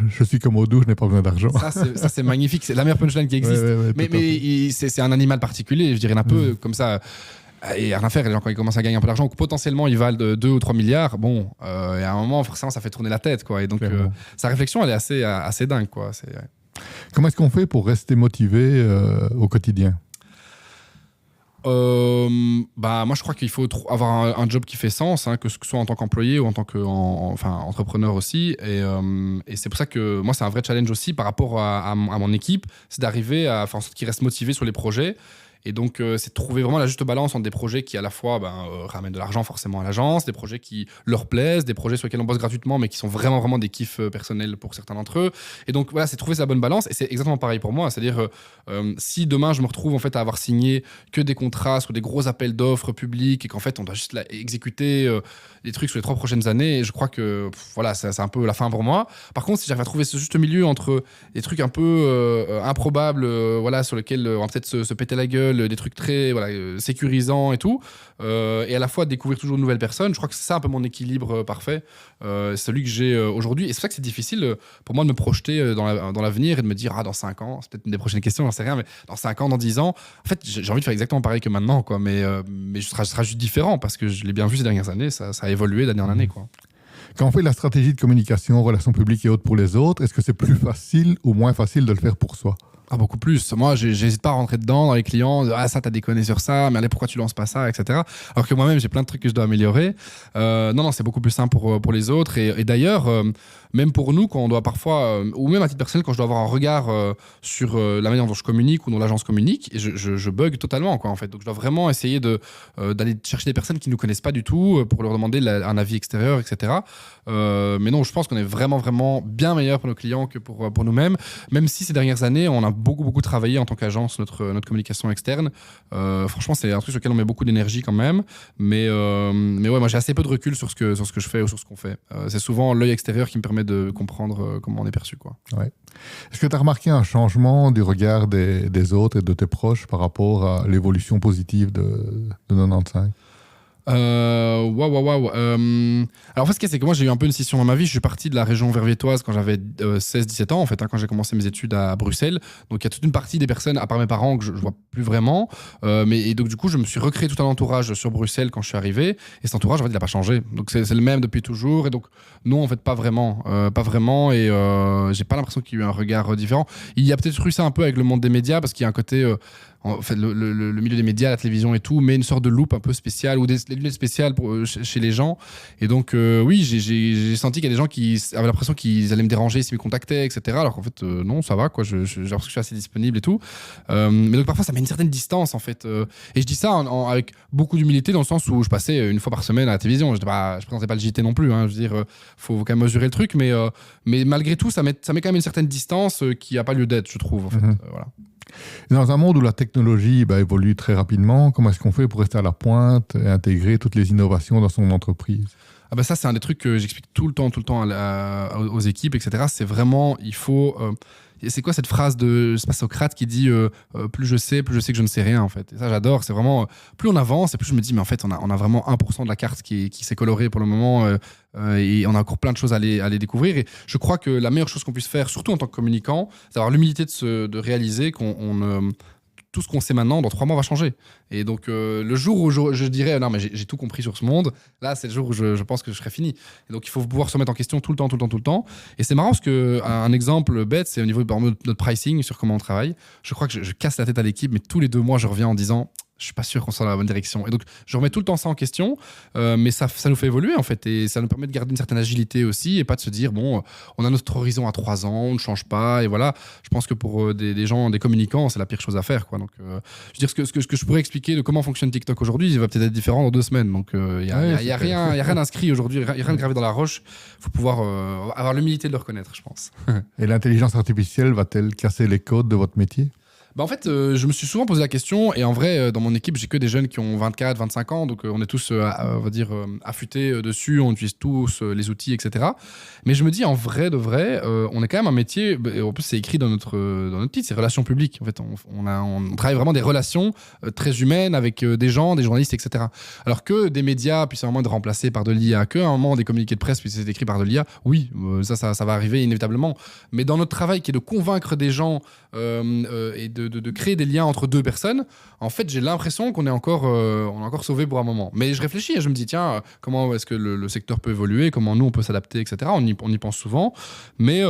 je suis comme Odoo, je n'ai pas besoin d'argent. Ça c'est magnifique, c'est la meilleure punchline qui existe. Ouais, mais c'est un animal particulier, je dirais un peu comme ça. Et à rien faire, les gens, quand ils commencent à gagner un peu d'argent, ou que potentiellement ils valent 2 ou 3 milliards, bon, et à un moment, forcément, ça fait tourner la tête, quoi. Et donc, sa réflexion, elle est assez dingue, quoi. Comment est-ce qu'on fait pour rester motivé au quotidien ? Moi, je crois qu'il faut avoir un job qui fait sens, que ce soit en tant qu'employé ou en tant qu'entrepreneur aussi. Et c'est pour ça que moi, c'est un vrai challenge aussi par rapport à mon équipe, c'est d'arriver à faire en sorte qu'ils restent motivés sur les projets. Et donc, c'est de trouver vraiment la juste balance entre des projets qui, à la fois, ramènent de l'argent forcément à l'agence, des projets qui leur plaisent, des projets sur lesquels on bosse gratuitement, mais qui sont vraiment, vraiment des kiffs personnels pour certains d'entre eux. Et donc, voilà, c'est trouver sa bonne balance. Et c'est exactement pareil pour moi. C'est-à-dire, si demain, je me retrouve en fait à avoir signé que des contrats sur des gros appels d'offres publics et qu'en fait, on doit juste exécuter des trucs sur les 3 prochaines années, je crois que voilà, c'est un peu la fin pour moi. Par contre, si j'arrive à trouver ce juste milieu entre des trucs un peu improbables, voilà, sur lesquels on va peut-être se péter la gueule, des trucs très sécurisants et tout, et à la fois découvrir toujours de nouvelles personnes, je crois que c'est ça un peu mon équilibre parfait, celui que j'ai aujourd'hui. Et c'est pour ça que c'est difficile pour moi de me projeter dans l'avenir et de me dire dans 5 ans, c'est peut-être une des prochaines questions, j'en sais rien, mais dans 5 ans, dans 10 ans, en fait j'ai envie de faire exactement pareil que maintenant, quoi, mais je serai juste différent parce que je l'ai bien vu ces dernières années, ça a évolué d'année en année, quoi. Quand on fait de la stratégie de communication, relations publiques et autres pour les autres, est-ce que c'est plus facile ou moins facile de le faire pour soi ? Beaucoup plus. Moi, j'hésite pas à rentrer dedans dans les clients. Ça, t'as déconné sur ça, mais allez, pourquoi tu lances pas ça, etc. Alors que moi-même, j'ai plein de trucs que je dois améliorer. Non, c'est beaucoup plus simple pour les autres. Et d'ailleurs, même pour nous, quand on doit parfois, ou même à titre personnel, quand je dois avoir un regard sur la manière dont je communique ou dont l'agence communique, et je bug totalement, quoi, en fait. Donc, je dois vraiment essayer d'aller chercher des personnes qui nous connaissent pas du tout pour leur demander un avis extérieur, etc. Mais non, je pense qu'on est vraiment, vraiment bien meilleur pour nos clients que pour nous-mêmes. Même si ces dernières années, on a beaucoup travaillé en tant qu'agence notre communication externe. Franchement, c'est un truc sur lequel on met beaucoup d'énergie quand même. Mais ouais, moi j'ai assez peu de recul sur ce que je fais ou sur ce qu'on fait. C'est souvent l'œil extérieur qui me permet de comprendre comment on est perçu, quoi. Ouais. Est-ce que tu as remarqué un changement du regard des autres et de tes proches par rapport à l'évolution positive de 95 ? Alors en fait, ce qu'il y a, c'est que moi j'ai eu un peu une scission dans ma vie. Je suis parti de la région verviétoise quand j'avais 16-17 ans, en fait, quand j'ai commencé mes études à Bruxelles. Donc il y a toute une partie des personnes, à part mes parents, que je vois plus vraiment. Et donc du coup, je me suis recréé tout un entourage sur Bruxelles quand je suis arrivé. Et cet entourage, en fait, il n'a pas changé. Donc c'est le même depuis toujours. Et donc non, en fait, pas vraiment. Et j'ai pas l'impression qu'il y a eu un regard différent. Il y a peut-être eu ça un peu avec le monde des médias, parce qu'il y a un côté... en fait, le milieu des médias, la télévision et tout, met une sorte de loupe un peu spéciale ou des lunettes spéciales chez les gens. Et donc, oui, j'ai senti qu'il y a des gens qui avaient l'impression qu'ils allaient me déranger s'ils me contactaient, etc. Alors qu'en fait, non, ça va, quoi. J'ai l'impression que je suis assez disponible et tout. Mais donc, parfois, ça met une certaine distance, en fait. Et je dis ça avec beaucoup d'humilité, dans le sens où je passais une fois par semaine à la télévision. Je présentais pas le JT non plus. Je veux dire, faut quand même mesurer le truc. Mais malgré tout, ça met quand même une certaine distance qui n'a pas lieu d'être, je trouve, en fait. Voilà. Dans un monde où la technologie évolue très rapidement, comment est-ce qu'on fait pour rester à la pointe et intégrer toutes les innovations dans son entreprise ? Ça, c'est un des trucs que j'explique tout le temps aux équipes, etc. C'est vraiment, il faut... c'est quoi cette phrase c'est pas Socrate qui dit plus je sais que je ne sais rien, en fait. Et ça, j'adore. C'est vraiment, plus on avance et plus je me dis, mais en fait, on a vraiment 1% de la carte qui s'est colorée pour le moment, et on a encore plein de choses à aller découvrir. Et je crois que la meilleure chose qu'on puisse faire, surtout en tant que communicant, c'est d'avoir l'humilité de réaliser tout ce qu'on sait maintenant, dans 3 mois, va changer. Et donc, le jour où je dirais, non, mais j'ai tout compris sur ce monde, là, c'est le jour où je pense que je serai fini. Et donc, il faut pouvoir se remettre en question tout le temps. Et c'est marrant parce qu'un exemple bête, c'est au niveau de notre pricing, sur comment on travaille. Je crois que je casse la tête à l'équipe, mais tous les 2 mois, je reviens en disant... je suis pas sûr qu'on soit dans la bonne direction. Et donc, je remets tout le temps ça en question, mais ça nous fait évoluer, en fait, et ça nous permet de garder une certaine agilité aussi, et pas de se dire, bon, on a notre horizon à 3 ans, on ne change pas, et voilà. Je pense que pour des gens, des communicants, c'est la pire chose à faire, quoi. Donc, je veux dire, ce que je pourrais expliquer de comment fonctionne TikTok aujourd'hui, il va peut-être être différent dans 2 semaines. Donc, il y a rien d'inscrit aujourd'hui, il n'y a rien de gravé dans la roche. Il faut pouvoir avoir l'humilité de le reconnaître, je pense. Et l'intelligence artificielle va-t-elle casser les codes de votre métier ? En fait, je me suis souvent posé la question, et en vrai, dans mon équipe, j'ai que des jeunes qui ont 24, 25 ans, donc on est tous, on va dire, affûtés dessus, on utilise tous les outils, etc. Mais je me dis, en vrai de vrai, on est quand même un métier, et en plus c'est écrit dans notre titre, c'est relations publiques. En fait, on travaille vraiment des relations très humaines avec des gens, des journalistes, etc. Alors que des médias puissent à un moment être remplacés par de l'IA, qu'à un moment des communiqués de presse puissent être écrits par de l'IA, oui, ça va arriver inévitablement. Mais dans notre travail qui est de convaincre des gens et de créer des liens entre deux personnes, en fait, j'ai l'impression qu'on est encore sauvé pour un moment. Mais je réfléchis et je me dis, tiens, comment est-ce que le secteur peut évoluer, comment nous, on peut s'adapter, etc. On y pense souvent. Mais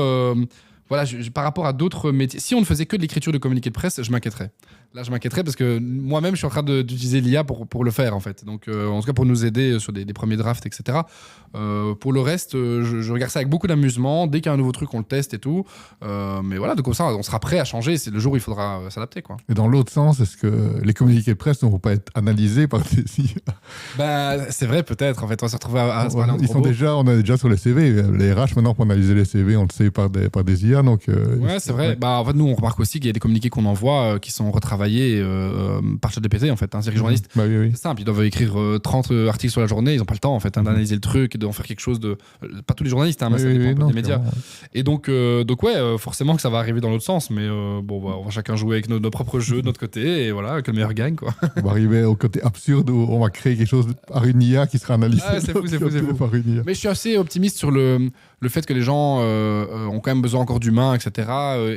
voilà, par rapport à d'autres métiers, si on ne faisait que de l'écriture de communiqué de presse, je m'inquiéterais. Là, je m'inquiéterais parce que moi-même, je suis en train d'utiliser l'IA pour le faire, en fait. Donc, en tout cas, pour nous aider sur des premiers drafts, etc. Pour le reste, je regarde ça avec beaucoup d'amusement. Dès qu'il y a un nouveau truc, on le teste et tout. Mais voilà, donc comme ça, on sera prêt à changer. C'est le jour où il faudra s'adapter, quoi. Et dans l'autre sens, est-ce que les communiqués de presse ne vont pas être analysés par des IA? Bah, c'est vrai, peut-être. En fait, on va se retrouver à se parler en On est déjà sur les CV. Les RH, maintenant, pour analyser les CV, on le sait par des IA. Donc, ouais, c'est vrai. Bah, en fait, nous, on remarque aussi qu'il y a des communiqués qu'on envoie qui sont retravaillés par ChatGPT, en fait. C'est-à-dire que les journalistes, bah, oui. c'est simple, ils doivent écrire 30 articles sur la journée, ils n'ont pas le temps, en fait, d'analyser le truc et d'en faire quelque chose de... Pas tous les journalistes, mais ça dépend des médias. Et donc ouais, forcément que ça va arriver dans l'autre sens, mais bon, on va chacun jouer avec nos propres jeux de notre côté, et voilà, que le meilleur gagne, quoi. On va arriver au côté absurde où on va créer quelque chose par une IA qui sera analysé c'est fou. par une IA. Mais je suis assez optimiste sur le fait que les gens ont quand même besoin encore d'humains, etc.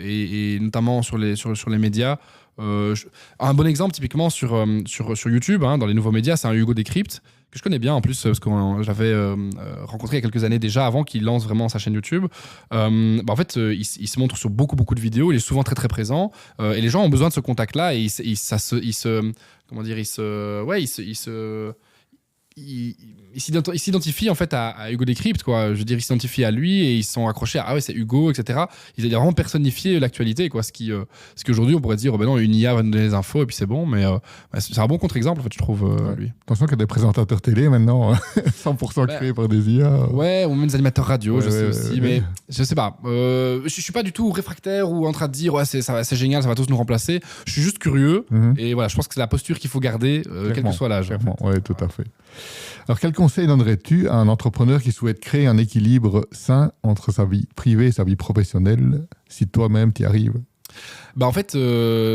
Et notamment sur les médias. Un bon exemple, typiquement, sur YouTube, dans les nouveaux médias, c'est un Hugo Décrypte, que je connais bien en plus, parce que j'avais rencontré il y a quelques années déjà, avant qu'il lance vraiment sa chaîne YouTube. En fait, il se montre sur beaucoup de vidéos, il est souvent très très présent, et les gens ont besoin de ce contact-là, et il s'identifie en fait à Hugo Décrypte, quoi. Je veux dire, il s'identifie à lui et ils sont accrochés à ah ouais, c'est Hugo, etc. Il a vraiment personnifié l'actualité, quoi. Ce qu'aujourd'hui on pourrait dire, ben non, une IA va nous donner les infos et puis c'est bon, mais c'est un bon contre-exemple, en fait, je trouve, lui. Attention qu'il y a des présentateurs télé maintenant, 100% créés par des IA. Ouais, ou même des animateurs radio, je sais aussi, mais je sais pas. Je suis pas du tout réfractaire ou en train de dire ouais, c'est génial, ça va tous nous remplacer. Je suis juste curieux et voilà, je pense que c'est la posture qu'il faut garder, quel que soit l'âge. Ouais, tout à fait. Alors, quel conseil donnerais-tu à un entrepreneur qui souhaite créer un équilibre sain entre sa vie privée et sa vie professionnelle, si toi-même t'y arrives? Bah en fait,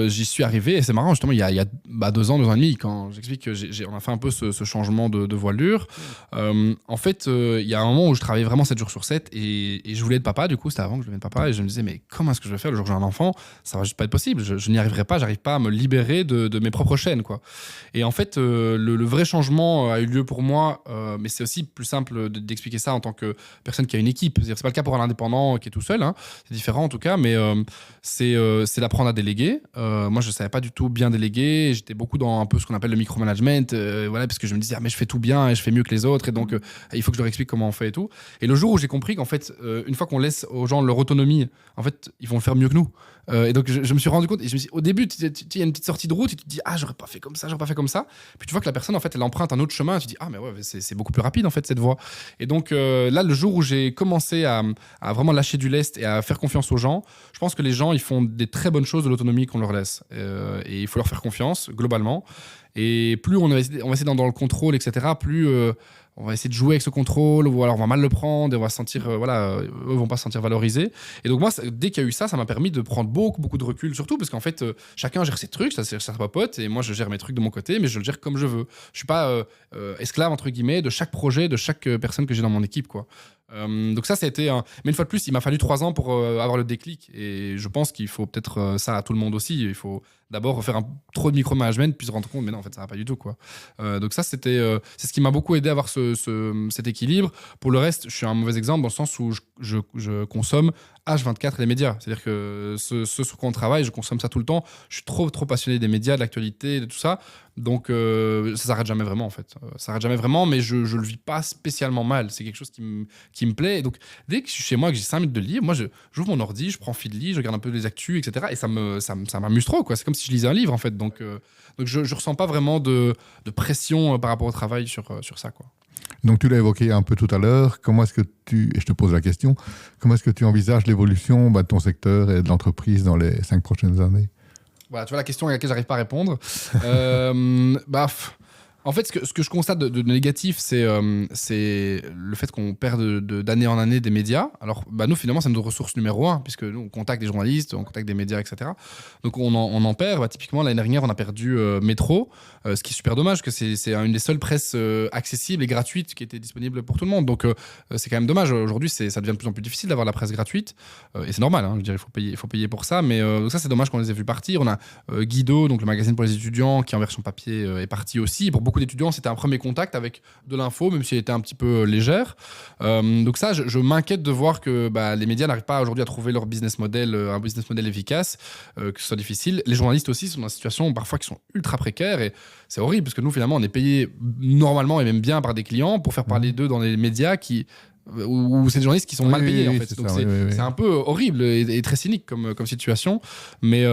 j'y suis arrivé et c'est marrant, justement, il y a 2 ans et demi, quand j'explique que on a fait un peu ce changement de voilure. En fait, il y a un moment où je travaillais vraiment 7 jours sur 7 et je voulais être papa, du coup, c'était avant que je devienne papa, et je me disais, mais comment est-ce que je vais faire le jour où j'ai un enfant? Ça va juste pas être possible, je n'y arriverai pas, j'arrive pas à me libérer de mes propres chaînes, quoi. Et en fait, le vrai changement a eu lieu pour moi, mais c'est aussi plus simple d'expliquer ça en tant que personne qui a une équipe. C'est-à-dire, c'est pas le cas pour un indépendant qui est tout seul, c'est différent en tout cas, mais c'est d'apprendre à déléguer. Moi, je savais pas du tout bien déléguer. J'étais beaucoup dans un peu ce qu'on appelle le micromanagement, voilà, parce que je me disais, mais je fais tout bien et je fais mieux que les autres, et donc il faut que je leur explique comment on fait et tout. Et le jour où j'ai compris qu'en fait, une fois qu'on laisse aux gens leur autonomie, en fait, ils vont le faire mieux que nous. Et donc, je me suis rendu compte, et je me suis dit, au début, il y a une petite sortie de route, et tu te dis, ah, j'aurais pas fait comme ça. Puis tu vois que la personne, en fait, elle emprunte un autre chemin, et tu te dis, ah, mais ouais, c'est beaucoup plus rapide, en fait, cette voie. Et donc, là, le jour où j'ai commencé à vraiment lâcher du lest et à faire confiance aux gens, je pense que les gens, ils font des très bonnes choses de l'autonomie qu'on leur laisse. Et il faut leur faire confiance, globalement. Et plus on va essayer dans le contrôle, etc., plus on va essayer de jouer avec ce contrôle, ou alors on va mal le prendre, et on va se sentir, eux vont pas se sentir valorisés. Et donc moi, dès qu'il y a eu ça, ça m'a permis de prendre beaucoup de recul, surtout parce qu'en fait, chacun gère ses trucs, ça papote, et moi je gère mes trucs de mon côté, mais je le gère comme je veux. Je suis pas esclave, entre guillemets, de chaque projet, de chaque personne que j'ai dans mon équipe, quoi. Donc ça a été mais une fois de plus, il m'a fallu 3 ans pour avoir le déclic, et je pense qu'il faut peut-être ça à tout le monde aussi. Il faut d'abord faire trop de micromanagement puis se rendre compte mais non, en fait ça va pas du tout, quoi. Donc ça c'est ce qui m'a beaucoup aidé à avoir cet équilibre. Pour le reste, je suis un mauvais exemple dans le sens où je consomme H24 les médias, c'est-à-dire que ce sur quoi on travaille, je consomme ça tout le temps. Je suis trop passionné des médias, de l'actualité, de tout ça. Donc ça s'arrête jamais vraiment, en fait. Ça s'arrête jamais vraiment, mais je le vis pas spécialement mal. C'est quelque chose qui me plaît. Et donc dès que je suis chez moi, que j'ai 5 minutes de libre, moi j'ouvre mon ordi, je prends fil de lit, je regarde un peu les actus, etc. Et ça m'amuse trop, quoi. C'est comme si je lisais un livre, en fait. Donc je ressens pas vraiment de pression par rapport au travail sur ça, quoi. Donc tu l'as évoqué un peu tout à l'heure, comment est-ce que et je te pose la question, comment est-ce que tu envisages l'évolution de ton secteur et de l'entreprise dans les 5 prochaines années? Voilà, tu vois la question à laquelle j'arrive pas à répondre. En fait, ce que je constate de négatif, c'est le fait qu'on perd d'année en année des médias. Alors, nous, finalement, c'est notre ressource numéro 1, puisque nous, on contacte des journalistes, on contacte des médias, etc. Donc, on en perd. Typiquement, l'année dernière, on a perdu Métro, ce qui est super dommage, parce que c'est une des seules presses accessibles et gratuites qui était disponible pour tout le monde. Donc, c'est quand même dommage. Aujourd'hui, ça devient de plus en plus difficile d'avoir la presse gratuite. Et c'est normal, hein, je veux dire, il faut payer pour ça. Mais donc ça, c'est dommage qu'on les ait vus partir. On a Guido, donc le magazine pour les étudiants, qui en version papier est parti aussi. Pour beaucoup d'étudiants, c'était un premier contact avec de l'info, même si elle était un petit peu légère. Donc ça, je m'inquiète de voir que les médias n'arrivent pas aujourd'hui à trouver leur business model, un business model efficace, que ce soit difficile. Les journalistes aussi sont dans des situations parfois qui sont ultra précaires et c'est horrible parce que nous, finalement, on est payé normalement et même bien par des clients pour faire parler d'eux dans les médias où c'est des journalistes qui sont mal payés en fait. Donc c'est un peu horrible et très cynique comme situation. Mais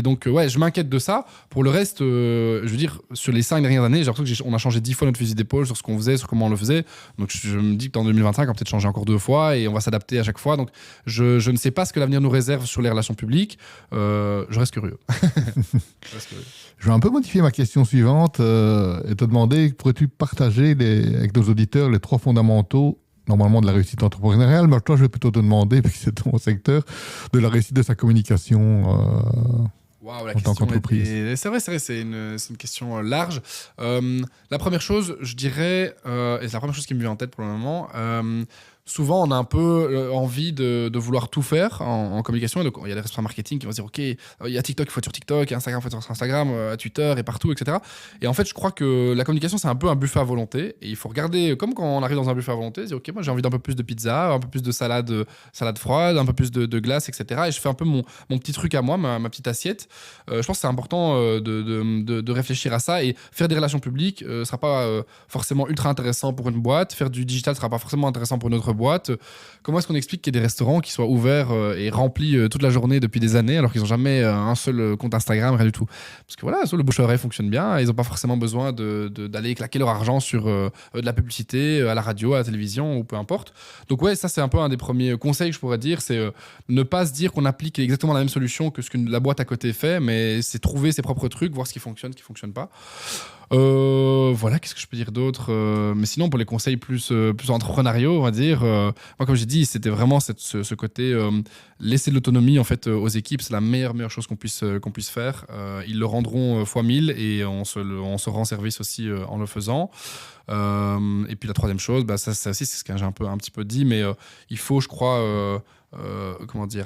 donc je m'inquiète de ça. Pour le reste, je veux dire, sur les 5 dernières années, j'ai l'impression qu'on a changé 10 fois notre fusil d'épaule sur ce qu'on faisait, sur comment on le faisait. Donc je me dis que dans 2025, on va peut-être changer encore 2 fois et on va s'adapter à chaque fois. Donc je ne sais pas ce que l'avenir nous réserve sur les relations publiques. Je reste curieux. Je vais un peu modifier ma question suivante et te demander, pourrais-tu partager avec nos auditeurs les 3 fondamentaux normalement de la réussite entrepreneuriale, mais toi, je vais plutôt te demander, parce que c'est ton secteur, de la réussite de sa communication en tant qu'entreprise. C'est vrai, c'est une question large. La première chose, je dirais, et c'est la première chose qui me vient en tête pour le moment, souvent, on a un peu envie de vouloir tout faire en communication. Et donc, il y a des responsables marketing qui vont se dire, OK, il y a TikTok, il faut être sur TikTok, Instagram, il faut être sur Instagram, Twitter et partout, etc. Et en fait, je crois que la communication, c'est un peu un buffet à volonté. Et il faut regarder, comme quand on arrive dans un buffet à volonté, se dire, OK, moi, j'ai envie d'un peu plus de pizza, un peu plus de salade froide, un peu plus de glace, etc. Et je fais un peu mon petit truc à moi, ma petite assiette. Je pense que c'est important de réfléchir à ça. Et faire des relations publiques ne sera pas forcément ultra intéressant pour une boîte. Faire du digital ne sera pas forcément intéressant pour une autre boîte. Comment est-ce qu'on explique qu'il y a des restaurants qui soient ouverts et remplis toute la journée depuis des années alors qu'ils n'ont jamais un seul compte Instagram, rien du tout? Parce que voilà, le bouche à oreille fonctionne bien, ils n'ont pas forcément besoin d'aller claquer leur argent sur de la publicité à la radio, à la télévision ou peu importe. Donc ouais, ça c'est un peu un des premiers conseils que je pourrais dire, c'est ne pas se dire qu'on applique exactement la même solution que ce que la boîte à côté fait, mais c'est trouver ses propres trucs, voir ce qui fonctionne, ce qui fonctionne pas. Voilà, qu'est-ce que je peux dire d'autre, mais sinon pour les conseils plus entrepreneuriaux, on va dire, moi comme j'ai dit, c'était vraiment ce côté laisser de l'autonomie en fait aux équipes, c'est la meilleure chose qu'on puisse faire. Ils le rendront fois 1000 et on se rend service aussi en le faisant. Et puis la troisième chose, ça aussi c'est ce que j'ai un petit peu dit, mais il faut, je crois,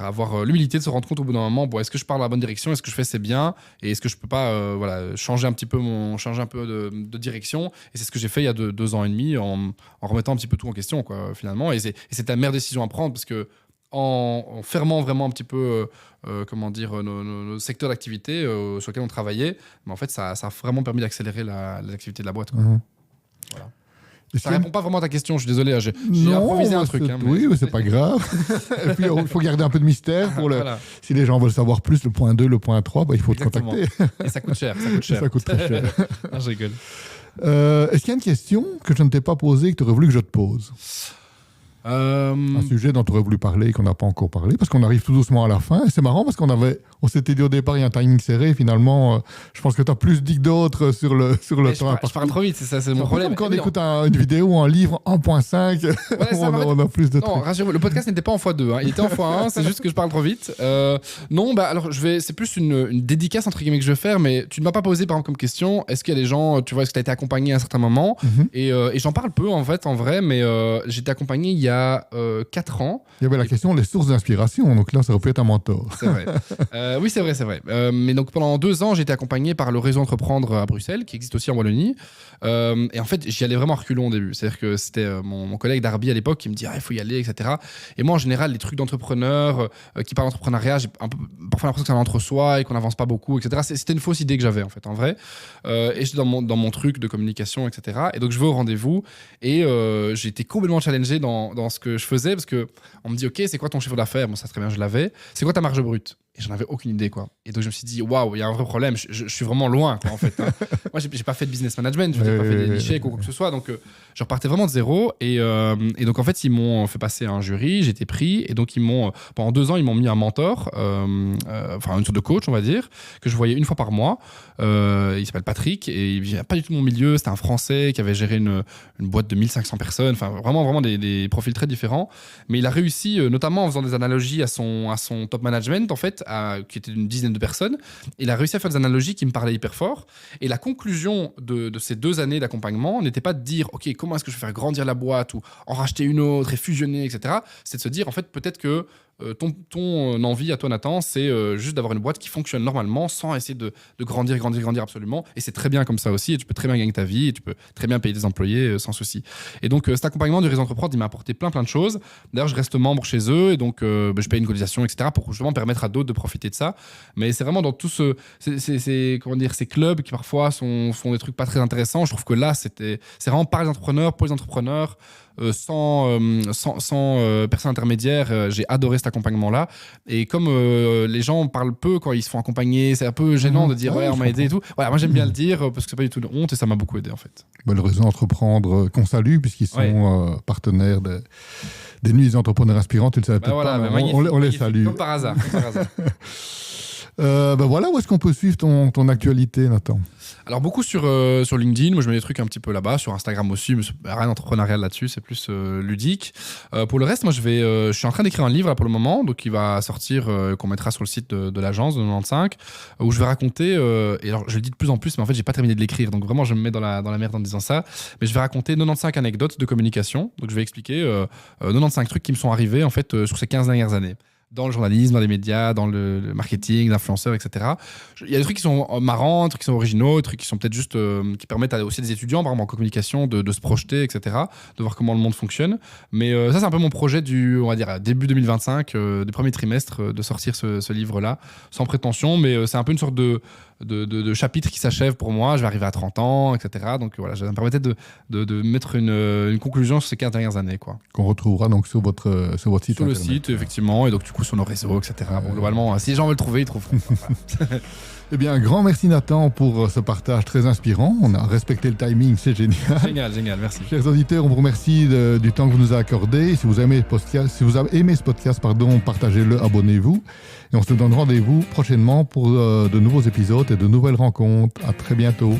avoir l'humilité de se rendre compte au bout d'un moment, est-ce que je pars dans la bonne direction, est-ce que je fais c'est bien, et est-ce que je peux pas changer un peu de direction. Et c'est ce que j'ai fait il y a 2 ans et demi en remettant un petit peu tout en question, quoi, finalement. Et c'est la meilleure décision à prendre, parce que en fermant vraiment un petit peu nos secteurs d'activité sur lesquels on travaillait, mais en fait ça a vraiment permis d'accélérer l'activité de la boîte, quoi. Voilà. Ça répond pas vraiment à ta question, je suis désolé. J'ai improvisé un truc. Oui, mais c'est pas grave. Et puis, il faut garder un peu de mystère. Voilà. Si les gens veulent savoir plus, le point 2, le point 3, il faut te contacter. Et ça coûte cher. Ça coûte très cher. Non, je rigole. Est-ce qu'il y a une question que je ne t'ai pas posée et que tu aurais voulu que je te pose ? Un sujet dont tu aurais voulu parler et qu'on n'a pas encore parlé, parce qu'on arrive tout doucement à la fin. Et c'est marrant parce on s'était dit au départ, il y a un timing serré. Et finalement, je pense que tu as plus dit que d'autres sur le temps. Je parle trop vite, c'est mon problème. Comme quand on écoute une vidéo ou un livre 1.5, on a plus de trucs. Non, rassurez-vous, le podcast n'était pas en x2, hein. Il était en x1, c'est juste que je parle trop vite. Non, alors c'est plus une dédicace entre guillemets que je vais faire, mais tu ne m'as pas posé par exemple comme question, est-ce qu'il y a des gens, tu vois, est-ce que tu as été accompagné à un certain moment? Et j'en parle peu en vrai, mais j'ai été accompagné il y a 4 ans. Il y avait la question les sources d'inspiration, donc là ça aurait pu être un mentor. C'est vrai. Oui, c'est vrai. Mais donc pendant 2 ans, j'ai été accompagné par le réseau Entreprendre à Bruxelles, qui existe aussi en Wallonie. Et en fait, j'y allais vraiment à reculons au début. C'est-à-dire que c'était mon collègue Darby à l'époque qui me dit il faut y aller, etc. Et moi, en général, les trucs d'entrepreneurs qui parlent d'entrepreneuriat, j'ai parfois l'impression que ça va entre soi et qu'on n'avance pas beaucoup, etc. C'était une fausse idée que j'avais en fait, en vrai. Et j'étais dans mon truc de communication, etc. Et donc je vais au rendez-vous et j'ai été complètement challengé dans ce que je faisais, parce qu'on me dit ok, c'est quoi ton chiffre d'affaires? Bon, ça très bien, je l'avais. C'est quoi ta marge brute? Et j'en avais aucune idée, quoi. Et donc, je me suis dit, waouh, il y a un vrai problème. Je suis vraiment loin, quoi, en fait. Hein. Moi, j'ai pas fait de business management, j'ai pas fait d'échec ou quoi que ce soit. Donc, je repartais vraiment de zéro. Et donc, en fait, ils m'ont fait passer un jury, j'ai été pris. Et donc, pendant 2 ans, ils m'ont mis un mentor, enfin, une sorte de coach, on va dire, que je voyais une fois par mois. Il s'appelle Patrick et il vient pas du tout de mon milieu. C'était un Français qui avait géré une boîte de 1500 personnes. Enfin, vraiment des profils très différents. Mais il a réussi, notamment en faisant des analogies à son top management, en fait, qui était d'une dizaine de personnes. Il a réussi à faire des analogies qui me parlaient hyper fort. Et la conclusion de ces 2 années d'accompagnement n'était pas de dire, OK, comment est-ce que je vais faire grandir la boîte ou en racheter une autre et fusionner, etc. C'est de se dire, en fait, peut-être que ton envie à toi, Nathan, c'est juste d'avoir une boîte qui fonctionne normalement sans essayer de grandir absolument. Et c'est très bien comme ça aussi. Et tu peux très bien gagner ta vie et tu peux très bien payer des employés sans souci. Et donc, cet accompagnement du réseau Entreprendre, il m'a apporté plein de choses. D'ailleurs, je reste membre chez eux et donc je paye une cotisation, etc. pour justement permettre à d'autres de profiter de ça. Mais c'est vraiment dans tout ces clubs qui parfois font des trucs pas très intéressants. Je trouve que là, c'est vraiment par les entrepreneurs, pour les entrepreneurs. Sans personne intermédiaire, j'ai adoré cet accompagnement-là. Et comme les gens parlent peu quand ils se font accompagner, c'est un peu gênant de dire on m'a aidé et tout. Voilà, moi j'aime bien le dire parce que c'est pas du tout une honte et ça m'a beaucoup aidé en fait. Le réseau Entreprendre qu'on salue puisqu'ils sont partenaires des Nuits des entrepreneurs inspirants. Tu ne le savais peut-être pas, mais on les salue. Comme par hasard. Voilà, où est-ce qu'on peut suivre ton actualité, Nathan? Alors beaucoup sur LinkedIn, moi je mets des trucs un petit peu là-bas, sur Instagram aussi, mais rien d'entrepreneurial là-dessus, c'est plus ludique. Pour le reste, moi je suis en train d'écrire un livre là, pour le moment, donc il va sortir, qu'on mettra sur le site de l'agence de 95, où je vais raconter, et alors je le dis de plus en plus, mais en fait j'ai pas terminé de l'écrire, donc vraiment je me mets dans la merde en disant ça, mais je vais raconter 95 anecdotes de communication, donc je vais expliquer 95 trucs qui me sont arrivés en fait sur ces 15 dernières années. Dans le journalisme, dans les médias, dans le marketing, l'influenceur, etc. Il y a des trucs qui sont marrants, des trucs qui sont originaux, des trucs qui sont peut-être juste qui permettent aussi à des étudiants, par exemple en communication, de se projeter, etc., de voir comment le monde fonctionne. Mais ça, c'est un peu mon projet on va dire, début 2025, du premier trimestre, de sortir ce livre-là, sans prétention, mais c'est un peu une sorte de chapitre qui s'achève pour moi. Je vais arriver à 30 ans, etc. Donc voilà, ça me permettait de mettre une conclusion sur ces 15 dernières années, quoi. Qu'on retrouvera donc sur votre site internet. Sur le site, effectivement, et donc du coup sur nos réseaux, etc. Bon, globalement, si les gens veulent trouver, ils trouveront. Eh bien, un grand merci Nathan pour ce partage très inspirant. On a respecté le timing, c'est génial. Génial, merci. Chers auditeurs, on vous remercie du temps que vous nous avez accordé. Si vous avez aimé ce podcast, partagez-le, abonnez-vous. Et on se donne rendez-vous prochainement pour de nouveaux épisodes et de nouvelles rencontres. À très bientôt.